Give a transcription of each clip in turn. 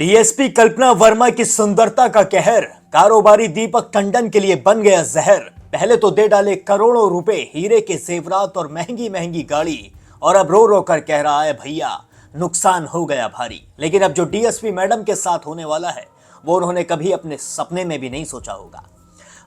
DSP कल्पना वर्मा की सुंदरता का कहर कारोबारी दीपक टंडन के लिए बन गया जहर। पहले तो दे डाले करोड़ों रुपए हीरे के जेवरात और महंगी महंगी गाड़ी, और अब रो रो कर कह रहा है भैया नुकसान हो गया भारी। लेकिन अब जो डीएसपी मैडम के साथ होने वाला है वो उन्होंने कभी अपने सपने में भी नहीं सोचा होगा।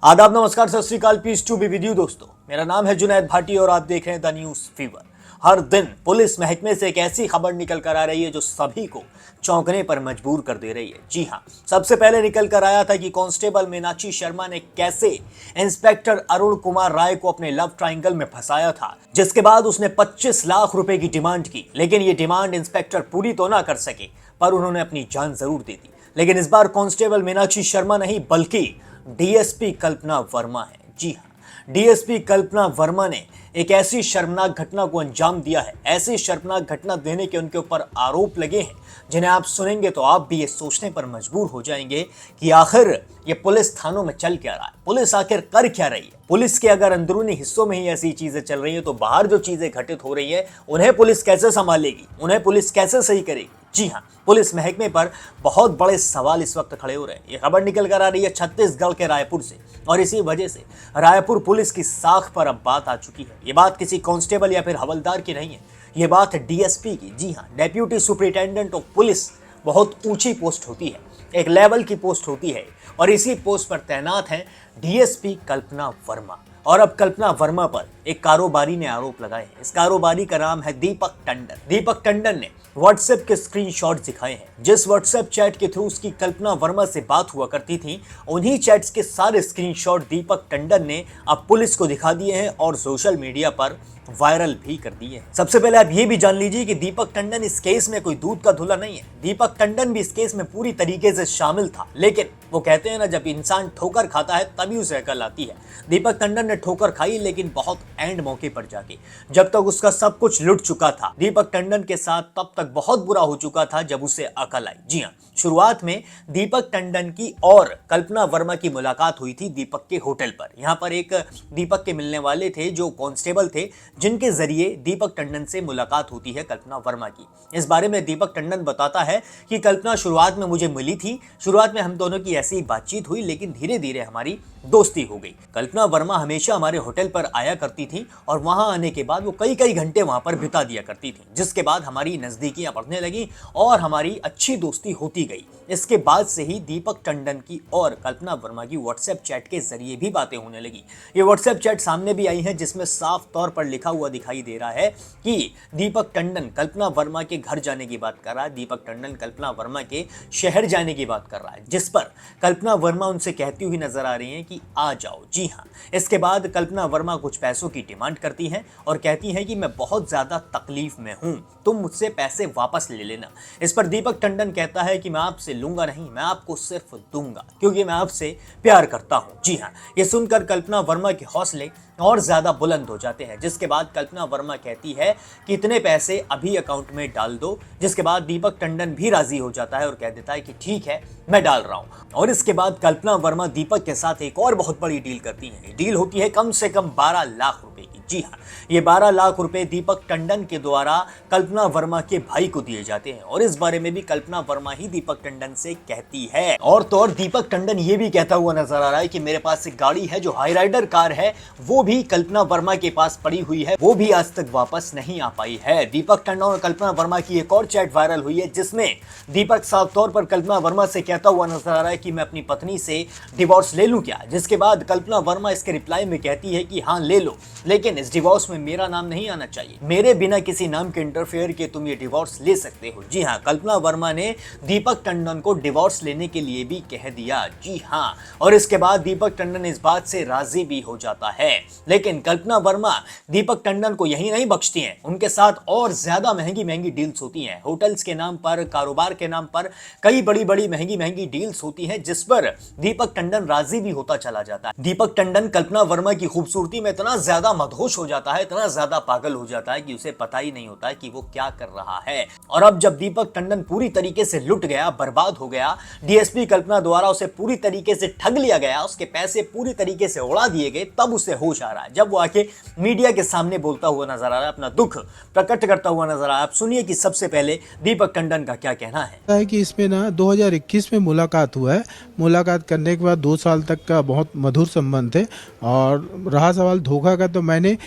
आदाब, नमस्कार, Sat Shri Akal, peace to be with you दोस्तों। मेरा नाम है जुनैद भाटी और आप देख रहे हैं द न्यूज फीवर। हर दिन पुलिस महकमे से एक ऐसी खबर निकल कर आ रही है जो सभी को चौंकने पर मजबूर कर दे रही है। जी हां, सबसे पहले निकल कर आया था कि कांस्टेबल मीनाक्षी शर्मा ने कैसे इंस्पेक्टर अरुण कुमार राय को अपने लव ट्रायंगल में फंसाया था, जिसके बाद उसने 25 लाख रुपए की डिमांड की। लेकिन ये डिमांड इंस्पेक्टर पूरी तो ना कर सके, पर उन्होंने अपनी जान जरूर दे दी। लेकिन इस बार कांस्टेबल मीनाक्षी शर्मा नहीं बल्कि डीएसपी कल्पना वर्मा है। जी हां, डीएसपी कल्पना वर्मा ने एक ऐसी शर्मनाक घटना को अंजाम दिया है, ऐसी शर्मनाक घटना देने के उनके ऊपर आरोप लगे हैं जिन्हें आप सुनेंगे तो आप भी ये सोचने पर मजबूर हो जाएंगे कि आखिर ये पुलिस थानों में चल क्या रहा है, पुलिस आखिर कर क्या रही है। पुलिस के अगर अंदरूनी हिस्सों में ही ऐसी चीजें चल रही हैं तो बाहर जो चीजें घटित हो रही है उन्हें पुलिस कैसे संभालेगी, उन्हें पुलिस कैसे सही करेगी। जी हाँ, पुलिस महकमे पर बहुत बड़े सवाल इस वक्त खड़े हो रहे हैं। ये खबर निकल कर आ रही है छत्तीसगढ़ के रायपुर से, और इसी वजह से रायपुर पुलिस की साख पर अब बात आ चुकी है। ये बात किसी कांस्टेबल या फिर हवलदार की नहीं है, ये बात है डीएसपी की। जी हाँ, डेप्यूटी सुपरिटेंडेंट ऑफ पुलिस बहुत ऊंची पोस्ट होती है, एक लेवल की पोस्ट होती है, और इसी पोस्ट पर तैनात है डीएसपी कल्पना वर्मा। और अब कल्पना वर्मा पर एक कारोबारी ने आरोप लगाए हैं। इस कारोबारी का नाम है दीपक टंडन। दीपक टंडन ने व्हाट्सएप के स्क्रीनशॉट दिखाए हैं। जिस व्हाट्सएप चैट के थ्रू उसकी कल्पना वर्मा से बात हुआ करती थी, उन्हीं चैट्स के सारे स्क्रीनशॉट दीपक टंडन ने अब पुलिस को दिखा दिए हैं और सोशल मीडिया पर वायरल भी कर दिए हैं। सबसे पहले आप ये भी जान लीजिए कि दीपक टंडन इस केस में कोई दूध का धुला नहीं है। दीपक टंडन भी इस केस में पूरी तरीके से शामिल था, लेकिन वो कहते हैं ना, जब इंसान ठोकर खाता है तभी उसे अकल आती है। दीपक टंडन ने ठोकर खाई, लेकिन बहुत एंड मौके पर जाके, जब तक उसका सब कुछ लुट चुका था। दीपक टंडन के साथ तब तक बहुत बुरा हो चुका था जब उसे अकल आई। जी हाँ, शुरुआत में दीपक टंडन की और कल्पना वर्मा की मुलाकात हुई थी दीपक के होटल पर। यहाँ पर एक दीपक के मिलने वाले थे जो कांस्टेबल थे, जिनके जरिए दीपक टंडन से मुलाकात होती है कल्पना वर्मा की। इस बारे में दीपक टंडन बताता है कि कल्पना शुरुआत में मुझे मिली थी, शुरुआत में हम दोनों की ऐसी बातचीत हुई, लेकिन धीरे धीरे हमारी दोस्ती हो गई। कल्पना वर्मा हमेशा हमारे होटल पर आया करती थी और वहां आने के बाद वो कई कई घंटे वहां पर बिता दिया करती थी, जिसके बाद हमारी नजदीकियां बढ़ने लगी और हमारी अच्छी दोस्ती होती गई। इसके बाद से ही दीपक टंडन की और कल्पना वर्मा की व्हाट्सएप चैट के जरिए भी बातें होने लगी। ये व्हाट्सएप चैट सामने भी आई है जिसमें साफ तौर पर लिखा हुआ दिखाई दे रहा है कि दीपक टंडन कल्पना वर्मा के घर जाने की बात कर रहा है, दीपक टंडन कल्पना वर्मा के शहर जाने की बात कर रहा है, जिस पर कल्पना वर्मा उनसे कहती हुई नजर आ रही है कि आ जाओ। जी हाँ, इसके बाद कल्पना वर्मा कुछ पैसों की डिमांड करती है और कहती है कि मैं बहुत ज्यादा तकलीफ में हूं, तुम मुझसे पैसे वापस ले लेना। इस पर दीपक टंडन कहता है कि मैं आपसे लूंगा नहीं, मैं आपको सिर्फ दूंगा, क्योंकि मैं आपसे प्यार करता हूं। जी हाँ, ये सुनकर कल्पना वर्मा के हौसले और ज्यादा बुलंद हो जाते हैं, जिसके बाद कल्पना वर्मा कहती है कि इतने पैसे अभी अकाउंट में डाल दो, जिसके बाद दीपक टंडन भी राजी हो जाता है और कह देता है कि ठीक है, मैं डाल रहा हूं। और इसके बाद कल्पना वर्मा दीपक के साथ एक और बहुत बड़ी डील करती है। डील होती है कम से कम 12 लाख रुपए की। जी हाँ, ये 12 लाख रुपए दीपक टंडन के द्वारा कल्पना वर्मा के भाई को दिए जाते हैं, और इस बारे में भी कल्पना वर्मा ही दीपक टंडन से कहती है। और तो और दीपक टंडन ये भी कहता हुआ नजर आ रहा है कि मेरे पास एक गाड़ी है जो हाई राइडर कार है, वो भी कल्पना वर्मा के पास पड़ी हुई है, वो भी आज तक वापस नहीं आ पाई है। दीपक टंडन और कल्पना वर्मा की एक और चैट वायरल हुई है जिसमें दीपक साफ तौर पर कल्पना वर्मा से कहता हुआ नजर आ रहा है कि मैं अपनी पत्नी से डिवोर्स ले लूं क्या, जिसके बाद कल्पना वर्मा इसके रिप्लाई में कहती है कि हाँ ले लो, लेकिन इस डिवोर्स में मेरा नाम नहीं आना चाहिए, मेरे बिना किसी नाम के इंटरफेयर के तुम ये डिवोर्स ले सकते हो। जी हाँ, कल्पना वर्मा ने दीपक टंडन को डिवोर्स लेने के लिए भी कह दिया। जी हाँ, और इसके बाद दीपक टंडन इस बात से राजी भी हो जाता है। लेकिन कल्पना वर्मा दीपक टंडन को यही नहीं बख्शती हैं, उनके साथ और ज्यादा महंगी महंगी डील्स होती हैं। होटल्स के नाम पर, कारोबार के नाम पर कई बड़ी बड़ी महंगी महंगी डील्स होती हैं, जिस पर दीपक टंडन राजी भी होता चला जाता है। दीपक टंडन कल्पना वर्मा की खूबसूरती में इतना ज्यादा मदहोश बेहोश हो जाता है, इतना ज्यादा पागल हो जाता है कि उसे पता ही नहीं होता है कि वो क्या कर रहा है। और अब जब दीपक टंडन पूरी तरीके से लुट गया, बर्बाद हो गया, डीएसपी कल्पना द्वारा उसे पूरी तरीके से ठग लिया गया, उसके पैसे पूरी तरीके से उड़ा दिए गए, तब उसे होश आ रहा है। जब वो आके मीडिया के सामने बोलता हुआ नजर आ रहा है, अपना दुख प्रकट करता हुआ नजर आ रहा है। आप सुनिए कि सबसे पहले दीपक टंडन का क्या कहना है कि इसमें ना 2021 में मुलाकात हुआ है। मुलाकात करने के बाद 2 साल तक का बहुत मधुर संबंध थे। और रहा सवाल धोखा का, तो मैंने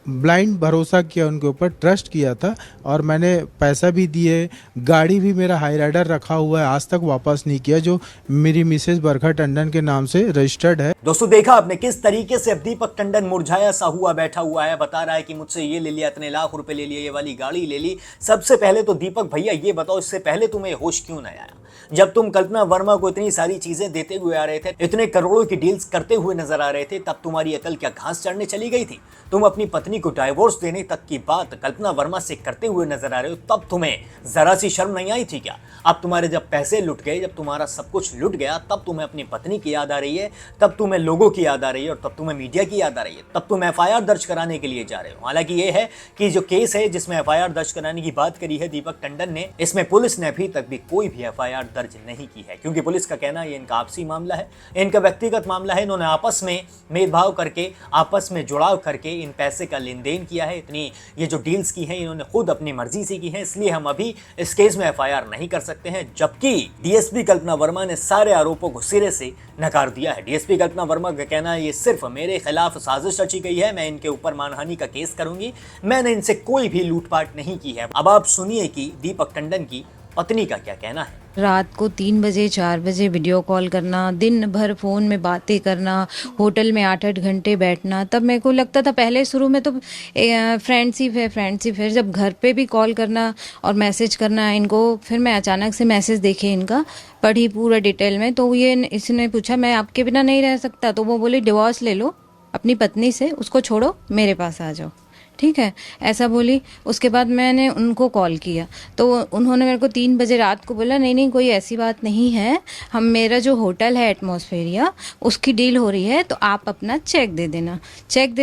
ब्लाइंड भरोसा किया, उनके ऊपर ट्रस्ट किया था और मैंने पैसा भी दिए। गाड़ी भी मेरा हाई राइडर रखा हुआ है, आज तक वापस नहीं किया, जो मेरी मिसेज बरखा टंडन के नाम से रजिस्टर्ड है। दोस्तों देखा आपने किस तरीके से अब दीपक टंडन मुरझाया सा हुआ बैठा हुआ है, बता रहा है कि मुझसे ये ले लिया, इतने लाख रुपए ले लिए, ये वाली गाड़ी ले ली। सबसे पहले तो दीपक भैया ये बताओ, इससे पहले तुम्हें होश क्यों नहीं आया? जब तुम कल्पना वर्मा को इतनी सारी चीजें देते हुए आ रहे थे, इतने करोड़ों की डील्स करते हुए नजर आ रहे थे, तब तुम्हारी अकल क्या घास चढ़ने चली गई थी? तुम अपनी पत्नी को डाइवोर्स देने तक की बात कल्पना वर्मा से करते हुए नजर आ रहे हो, तब तुम्हें जरा सी शर्म नहीं आई थी क्या? अब तुम्हारे जब पैसे लुट गए, जब तुम्हारा सब कुछ लुट गया, तब तुम्हें अपनी पत्नी की याद आ रही है, तब तुम्हें लोगों की याद आ रही है, और तब तुम्हें मीडिया की याद आ रही है, तब तुम एफआईआर दर्ज कराने के लिए जा रहे हो। हालांकि ये है कि जो केस है जिसमें एफआईआर दर्ज कराने की बात करी है दीपक टंडन ने, इसमें पुलिस ने अभी तक भी कोई भी एफआईआर दर्ज नहीं की है, क्योंकि पुलिस का कहना है ये इनका आपसी मामला है, इनका व्यक्तिगत मामला है। इन्होंने आपस में भेदभाव करके, आपस में जुड़ाव करके इन पैसे का लेन देन किया है, इतनी ये जो डील्स की हैं इन्होंने खुद अपनी मर्जी से की है, इसलिए हम अभी इस केस में एफआईआर नहीं कर सकते हैं। जबकि डीएसपी कल्पना वर्मा ने सारे आरोपों को सिरे से नकार दिया है। डीएसपी कल्पना वर्मा का कहना है ये सिर्फ मेरे खिलाफ साजिश रची गई है, मैं इनके ऊपर मानहानि का केस करूंगी, मैंने इनसे कोई भी लूटपाट नहीं की है। अब आप सुनिए कि दीपक टंडन की पत्नी का क्या कहना है। रात को 3 बजे 4 बजे वीडियो कॉल करना, दिन भर फ़ोन में बातें करना, होटल में 8-8 घंटे बैठना। तब मेरे को लगता था, पहले शुरू में तो फ्रेंडशिप है। जब घर पे भी कॉल करना और मैसेज करना इनको, फिर मैं अचानक से मैसेज देखे इनका, पढ़ी पूरा डिटेल में, तो ये इसने पूछा मैं आपके बिना नहीं रह सकता, तो वो बोली डिवोर्स ले लो अपनी पत्नी से, उसको छोड़ो, मेरे पास आ जाओ, ठीक है, ऐसा बोली। उसके बाद मैंने उनको कॉल किया तो उन्होंने मेरे को 3 बजे रात को बोला नहीं कोई ऐसी बात नहीं है, हम मेरा जो होटल है एटमॉस्फेरिया उसकी डील हो रही है, तो आप अपना चेक दे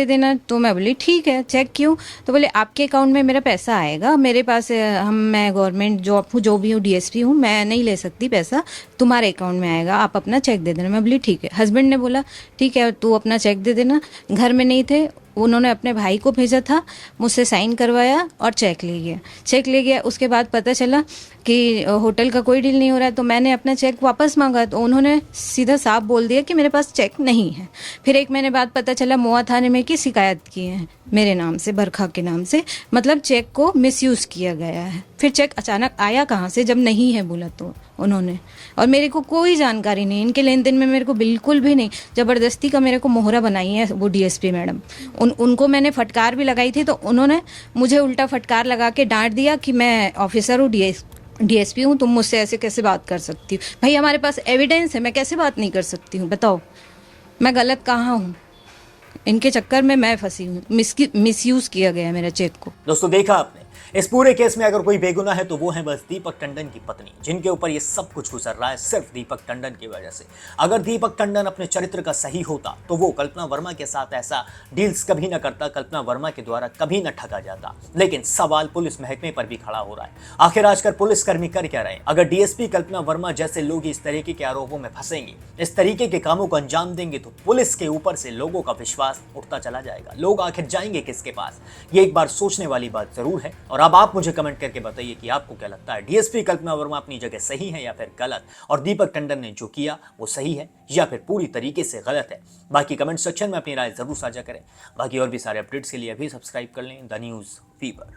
देना। तो मैं बोली ठीक है, चेक क्यों? तो बोले आपके अकाउंट में मेरा पैसा आएगा, मेरे पास मैं गवर्नमेंट जॉब हूँ, जो भी हूँ, डीएसपी हूँ, मैं नहीं ले सकती पैसा, तुम्हारे अकाउंट में आएगा, आप अपना चेक दे देना। मैं बोली ठीक है। हस्बैंड ने बोला ठीक है तू अपना चेक दे देना। घर में नहीं थे, उन्होंने अपने भाई को भेजा था, मुझसे साइन करवाया और चेक ले गया। उसके बाद पता चला कि होटल का कोई डील नहीं हो रहा है, तो मैंने अपना चेक वापस मांगा, तो उन्होंने सीधा साफ बोल दिया कि मेरे पास चेक नहीं है। फिर 1 महीने बाद पता चला मोआ थाने में की शिकायत की है मेरे नाम से, बरखा के नाम से, मतलब चेक को मिसयूज़ किया गया है। फिर चेक अचानक आया कहाँ से जब नहीं है बोला तो उन्होंने, और मेरे को कोई जानकारी नहीं इनके लेन देन में, मेरे को बिल्कुल भी नहीं। ज़बरदस्ती का मेरे को मोहरा बनाई है वो डीएसपी मैडम। उनको मैंने फटकार भी लगाई थी, तो उन्होंने मुझे उल्टा फटकार लगा के डांट दिया कि मैं ऑफिसर हूँ, डीएसपी हूँ, तुम मुझसे ऐसे कैसे बात कर सकती हो? भाई हमारे पास एविडेंस है, मैं कैसे बात नहीं कर सकती हूँ? बताओ मैं गलत कहाँ हूँ? इनके चक्कर में मैं फंसी हूँ, मिसयूज़ किया गया है मेरा चेक को। दोस्तों देखा आपने, इस पूरे केस में अगर कोई बेगुनाह है तो वो है बस दीपक टंडन की पत्नी, जिनके ऊपर ये सब कुछ गुजर रहा है सिर्फ दीपक टंडन की वजह से। अगर दीपक टंडन अपने चरित्र का सही होता तो वो कल्पना वर्मा के साथ ऐसा डील्स कभी ना करता, कल्पना वर्मा के द्वारा कभी ना ठगा जाता। लेकिन सवाल पुलिस महकमे पर भी खड़ा हो रहा है, आखिर आजकल पुलिसकर्मी कर क्या रहे हैं? अगर डीएसपी कल्पना वर्मा जैसे लोग इस तरीके के आरोपों में फंसेंगे, इस तरीके के कामों को अंजाम देंगे, तो पुलिस के ऊपर से लोगों का विश्वास उठता चला जाएगा। लोग आखिर जाएंगे किसके पास? ये एक बार सोचने वाली बात जरूर है। और अब आप मुझे कमेंट करके बताइए कि आपको क्या लगता है, डीएसपी कल्पना वर्मा अपनी जगह सही है या फिर गलत, और दीपक टंडन ने जो किया वो सही है या फिर पूरी तरीके से गलत है? बाकी कमेंट सेक्शन में अपनी राय जरूर साझा करें। बाकी और भी सारे अपडेट्स के लिए अभी सब्सक्राइब कर लें द न्यूज़ फीवर।